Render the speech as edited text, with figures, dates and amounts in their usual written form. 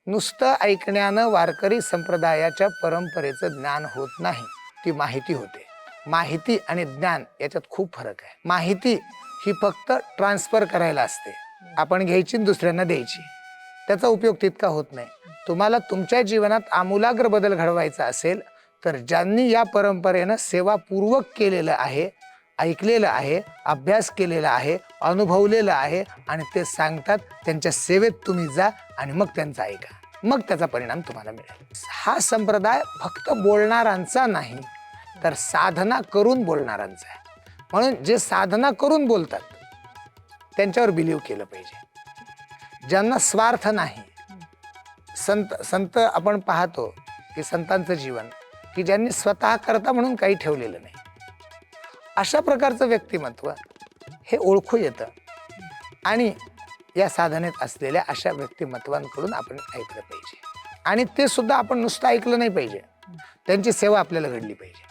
नुसतं ऐकण्यानं वारकरी संप्रदायाच्या परंपरेचं ज्ञान होत नाही, ती माहिती होते. माहिती आणि ज्ञान याच्यात खूप फरक आहे. माहिती ही फक्त ट्रान्सफर करायला असते, आपण घ्यायची दुसऱ्यांना द्यायची, त्याचा उपयोग तितका होत नाही. तुम्हाला तुमच्या जीवनात आमूलाग्र बदल घडवायचा असेल तर ज्यांनी या परंपरेनं सेवापूर्वक केलेलं आहे, ऐकलेलं आहे, अभ्यास केलेला आहे, अनुभवलेलं आहे आणि ते सांगतात, त्यांच्या सेवेत तुम्ही जा आणि मग त्यांचं ऐका, मग त्याचा परिणाम तुम्हाला मिळेल. हा संप्रदाय फक्त बोलणाऱ्यांचा नाही तर साधना करून बोलणाऱ्यांचा आहे. म्हणून जे साधना करून बोलतात त्यांच्यावर बिलीव्ह केलं पाहिजे. ज्यांना स्वार्थ नाही, संत आपण पाहतो की संतांचं जीवन की ज्यांनी स्वतः करता म्हणून काही ठेवलेलं नाही, अशा प्रकारचं व्यक्तिमत्व हे ओळखू येतं. आणि या साधनेत असलेल्या अशा व्यक्तिमत्वांकडून आपण ऐकलं पाहिजे आणि ते सुद्धा आपण नुसतं ऐकलं नाही पाहिजे, त्यांची सेवा आपल्याला घडली पाहिजे.